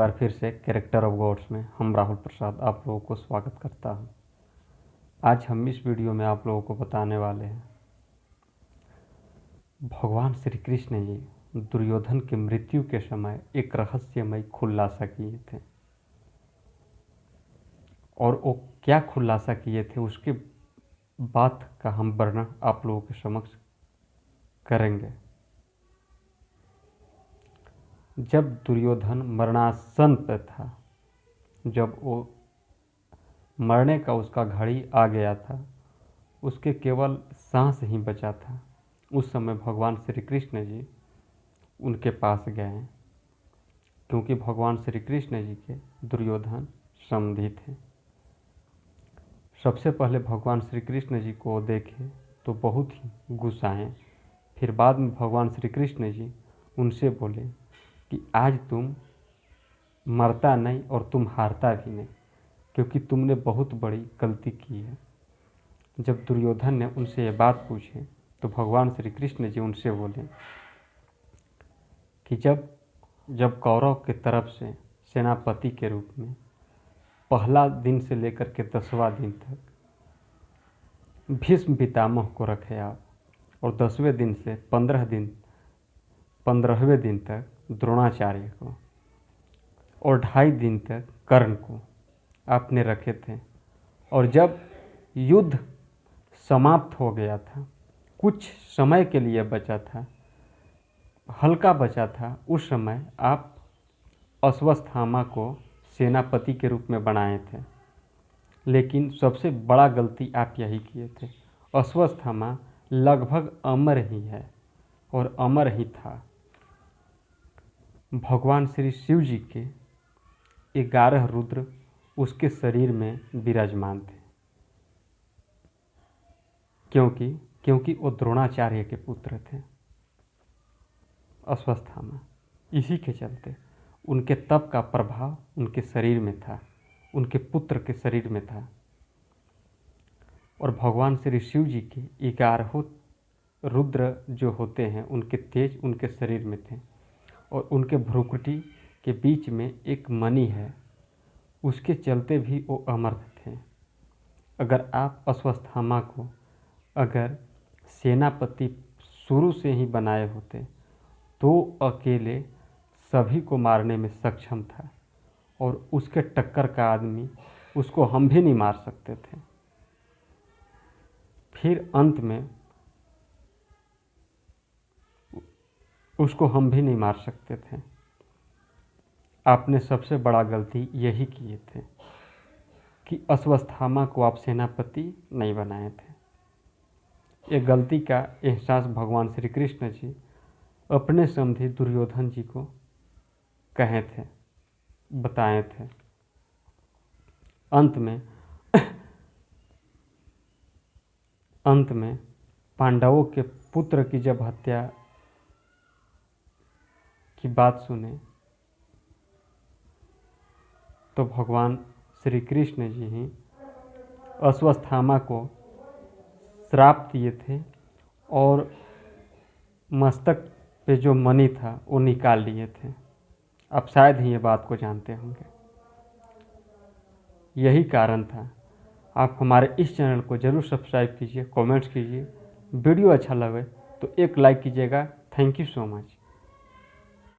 बार फिर से character of God's में हम राहुल प्रसाद आप लोगों को स्वागत करता हूं। आज हम इस वीडियो में आप लोगों को बताने वाले हैं भगवान श्री कृष्ण जी दुर्योधन की मृत्यु के समय एक रहस्यमय खुलासा किए थे और वो क्या खुलासा किए थे उसके बात का हम वर्णन आप लोगों के समक्ष करेंगे। जब दुर्योधन मरणासन पे था, जब वो मरने का उसका घड़ी आ गया था, उसके केवल सांस ही बचा था, उस समय भगवान श्री कृष्ण जी उनके पास गए, क्योंकि भगवान श्री कृष्ण जी के दुर्योधन समधी थे। सबसे पहले भगवान श्री कृष्ण जी को देखे तो बहुत ही गुस्साए, फिर बाद में भगवान श्री कृष्ण जी उनसे बोले कि आज तुम मरता नहीं और तुम हारता भी नहीं, क्योंकि तुमने बहुत बड़ी गलती की है। जब दुर्योधन ने उनसे ये बात पूछी तो भगवान श्री कृष्ण जी उनसे बोले कि जब कौरव के तरफ से सेनापति के रूप में पहला दिन से लेकर के 10वां दिन तक भीष्म पितामह को रखे आप, और 10वें दिन से 15वें दिन तक द्रोणाचार्य को, और 2.5 दिन तक कर्ण को आपने रखे थे, और जब युद्ध समाप्त हो गया था, कुछ समय के लिए बचा था, हल्का बचा था, उस समय आप अश्वत्थामा को सेनापति के रूप में बनाए थे। लेकिन सबसे बड़ा गलती आप यही किए थे। अश्वत्थामा लगभग अमर ही है और अमर ही था। भगवान श्री शिव जी के 11 रुद्र उसके शरीर में विराजमान थे, क्योंकि वो द्रोणाचार्य के पुत्र थे अश्वत्थामा। इसी के चलते उनके तप का प्रभाव उनके शरीर में था, उनके पुत्र के शरीर में था। और भगवान श्री शिव जी के 11 रुद्र जो होते हैं उनके तेज उनके शरीर में थे, और उनके भ्रुकुटी के बीच में एक मणि है, उसके चलते भी वो अमर थे। अगर आप अश्वत्थामा को अगर सेनापति शुरू से ही बनाए होते तो अकेले सभी को मारने में सक्षम था, और उसके टक्कर का आदमी उसको हम भी नहीं मार सकते थे। फिर अंत में उसको हम भी नहीं मार सकते थे। आपने सबसे बड़ा गलती यही किए थे कि अश्वत्थामा को आप सेनापति नहीं बनाए थे। ये गलती का एहसास भगवान श्री कृष्ण जी अपने समधी दुर्योधन जी को कहे थे, बताए थे। अंत में पांडवों के पुत्र की जब हत्या की बात सुने तो भगवान श्री कृष्ण जी ही अश्वत्थामा को श्राप दिए थे, और मस्तक पे जो मणि था वो निकाल लिए थे। आप शायद ही ये बात को जानते होंगे। यही कारण था। आप हमारे इस चैनल को ज़रूर सब्सक्राइब कीजिए, कमेंट्स कीजिए। वीडियो अच्छा लगे तो एक लाइक कीजिएगा। Thank you so much.